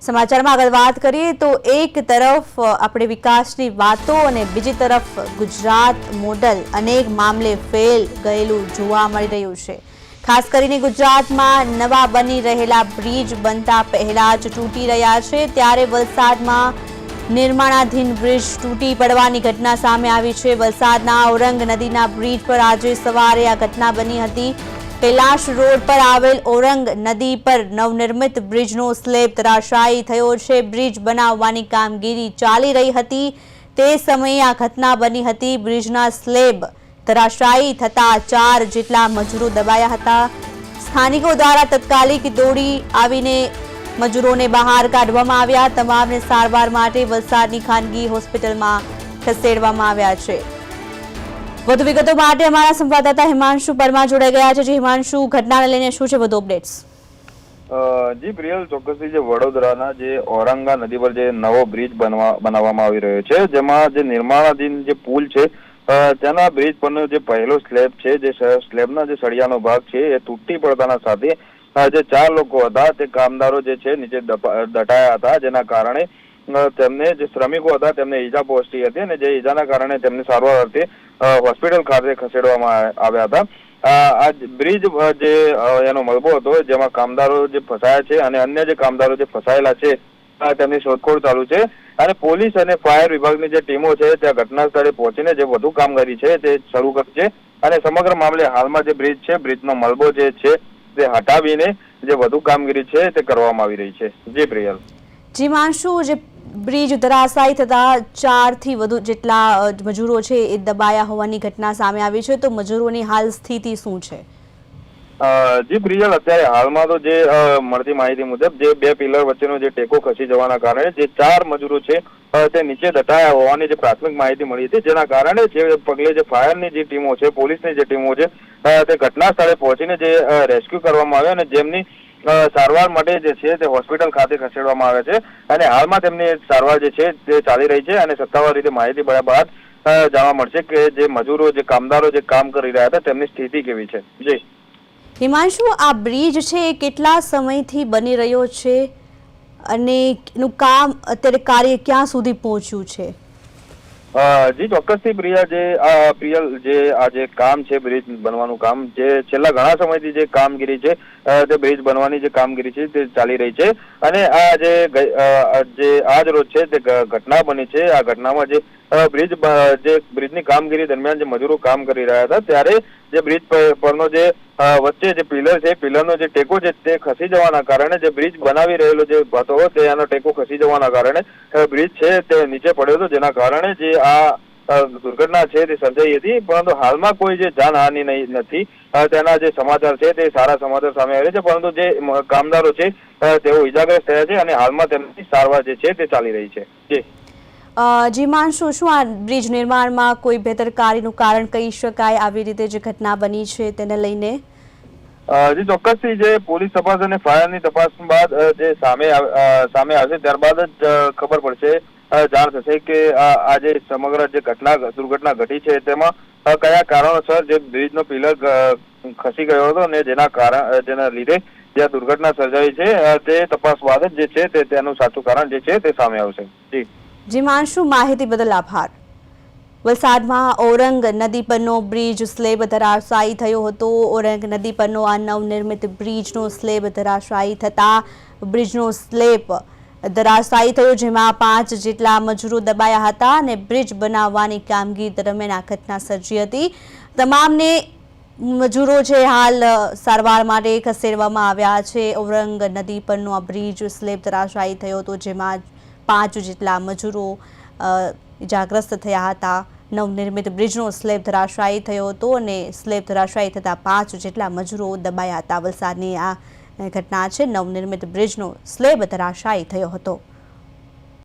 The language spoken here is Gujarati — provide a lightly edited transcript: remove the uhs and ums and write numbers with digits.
સમાચારમાં આગળ વાત કરીએ તો એક તરફ આપણે વિકાસની વાતો અને બીજી તરફ ગુજરાત મોડલ અનેક મામલે ફેલ ગયેલું જોવા મળી રહ્યું છે। ખાસ કરીને ગુજરાતમાં નવા બની રહેલા બ્રિજ બનતા પહેલા જ તૂટી રહ્યા છે, ત્યારે વલસાડમાં નિર્માણાધીન બ્રિજ તૂટી પડવાની ઘટના સામે આવી છે। વલસાડના ઔરંગ નદીના બ્રિજ પર આજે સવારે આ ઘટના બની હતી। कैलाश रोड पर आवेल औरंग नदी पर नवनिर्मित ब्रिजनो स्लेब धराशायी थयो छे। ब्रिज बनाववानी कामगीरी चाली रही हती ते समये आ घटना बनी हती। ब्रिजना स्लेब धराशायी थता 4 जेटला मजूरो दबाया हता। स्थानिको द्वारा तत्कालिक दौड़ी आवीने मजूरोने बहार काढवामां आव्या। तमामने सारवार माटे वलसाडनी खानगी होस्पिટલમાં ખસેડવામાં આવ્યા છે। વધુ વિગતો માટે અમારા સંવાદદાતા હિમાંશુ પરમાર જોડાઈ ગયા છે। હિમાંશુ, ઘટનાને લઈને શું છે વધુ અપડેટ્સ? જી પ્રિયલ, ચોક્કસથી જે વડોદરાના જે ઔરંગા નદી પર જે નવો બ્રિજ બનાવવામાં આવી રહ્યો છે, જેમાં જે નિર્માણાધીન જે પુલ છે તેના બ્રિજ પરનો જે પહેલો સ્લેબ છે, જે સ્લેબના જે સળિયાનો ભાગ છે એ તૂટી પડતાના સાથે જે 4 લોકો હતા તે કામદારો જે છે નીચે દટાયા હતા, જેના કારણે તેમને જે શ્રમિકો હતા તેમને ઈજા પહોંચી હતી અને જે ઈજાના કારણે તેમને સારવાર અર્થે હોસ્પિટલ ખાતે ખસેડવામાં આવ્યા હતા। આ બ્રિજ જે એનો મલબો હતો જેમાં કામદારો જે ફસાયા છે અને અન્ય જે કામદારો જે ફસાયેલા છે તેમની શોધખોળ ચાલુ છે અને પોલીસ અને ફાયર વિભાગની જે ટીમો છે ત્યાં ઘટના સ્થળે પહોંચીને જે વધુ કામગીરી છે તે શરૂ કરી છે અને સમગ્ર મામલે હાલમાં જે બ્રિજ છે, બ્રિજનો મલબો જે છે તે હટાવીને જે વધુ કામગીરી છે તે કરવામાં આવી રહી છે। જી પ્રિયલ। જી હિમાંશુ, જે બ્રિજ ધરાશાયી થતા 4 થી વધુ જેટલા મજૂરો છે એ દબાયા હોવાની ઘટના સામે આવી છે, તો મજૂરોની હાલ સ્થિતિ શું છે? જી પ્રિયલ, અત્યારે હાલમાં તો જે મળતી માહિતી મુજબ જે 2 પિલર વચ્ચેનો જે ટેકો ખસી જવાના કારણે જે 4 મજૂરો છે તે નીચે દટાયા હોવાની જે પ્રાથમિક માહિતી મળી હતી, જેના કારણે જે પગલે જે ફાયરની જે ટીમો છે, પોલીસની જે ટીમો છે તે ઘટના સ્થળે પહોંચીને જે રેસ્ક્યુ કરવામાં આવ્યા અને જેમની સારવાર માટે જે છે તે હોસ્પિટલ ખાતે ખસેડવામાં આવે છે અને હાલમાં તેમની સારવાર જે છે તે ચાલી રહી છે અને સત્તાવાર રીતે માહિતી મળ્યા બાદ જાણવા મળશે કે જે મજૂરો, જે કામદારો જે કામ કરી રહ્યા હતા તેમની સ્થિતિ કેવી છે। જી હિમાંશુ, આ બ્રિજ છે એ કેટલા સમયથી બની રહ્યો છે અને એનું કામ અત્યારે કાર્ય ક્યાં સુધી પહોંચ્યું છે? જી ચોક્કસથી પ્રિયલ, જે આ જે કામ છે બ્રિજ બનવાનું કામ, જે છેલ્લા ઘણા સમયથી જે કામગીરી છે તે બ્રિજ બનવાની જે કામગીરી છે તે ચાલી રહી છે અને આ જે આજ રોજ છે તે ઘટના બની છે। આ ઘટનામાં જે બ્રિજની કામગીરી દરમિયાન જે મજૂરો કામ કરી રહ્યા હતા ત્યારે જે બ્રિજ પરનો જે વચ્ચે જે પિલર છે, પિલરનો જે ટેકો છે તે ખસી જવાના કારણે જે બ્રિજ બનાવી રહેલો જે હતો તેનો ટેકો ખસી જવાના કારણે બ્રિજ છે તે નીચે પડ્યો હતો, જેના કારણે જે આ દુર્ઘટના છે તે સર્જાઈ હતી। પરંતુ હાલમાં કોઈ જે જાનહાનિ નથી, તેના જે સમાચાર છે તે સારા સમાચાર સામે આવ્યા છે, પરંતુ જે કામદારો છે તેઓ ઈજાગ્રસ્ત થયા છે અને હાલમાં તેમની સારવાર જે છે તે ચાલી રહી છે। જી જી હિમાંશુ, શું આ બ્રિજ નિર્માણમાં કોઈ બેદરકારીનું કારણ કહી શકાય આવી રીતે જે ઘટના બની છે તેને લઈને? જી ચોક્કસથી જે પોલીસ તપાસ અને ફાયરની તપાસ બાદ જે સામે આવશે ત્યારબાદ જ ખબર પડશે, જાણ થશે કે આ જે સમગ્ર જે દુર્ઘટના ઘટી છે તેમાં કયા કારણોસર જે બ્રિજનો પિલર ખસી ગયો હતો અને જેના લીધે જે દુર્ઘટના સર્જાઈ છે તે તપાસ બાદ જ જે છે તેનું સાચું કારણ જે છે તે સામે આવશે। જી હિમાંશુ, માહિતી બદલ આભાર। વલસાડમાં ઔરંગ નદી પરનો બ્રિજ સ્લેબ ધરાશાયી થયો હતો। ઔરંગ નદી પરનો આ નવનિર્મિત બ્રિજનો સ્લેબ ધરાશાયી થતા બ્રિજનો સ્લેબ ધરાશાયી થયો, જેમાં 5 જેટલા મજૂરો દબાયા હતા અને બ્રિજ બનાવવાની કામગીરી દરમિયાન આ ઘટના સર્જી હતી। તમામને મજૂરો છે હાલ સારવાર માટે ખસેડવામાં આવ્યા છે। ઔરંગ નદી પરનો આ બ્રિજ સ્લેબ ધરાશાયી થયો હતો, જેમાં 5 જેટલા મજૂરો ઇજાગ્રસ્ત થયા હતા। નવનિર્મિત બ્રિજનો સ્લેબ ધરાશાયી થયો હતો અને સ્લેબ ધરાશાયી થતા 5 જેટલા મજૂરો દબાયા હતા। વલસાડની આ ઘટના છે, નવનિર્મિત બ્રિજનો સ્લેબ ધરાશાયી થયો હતો।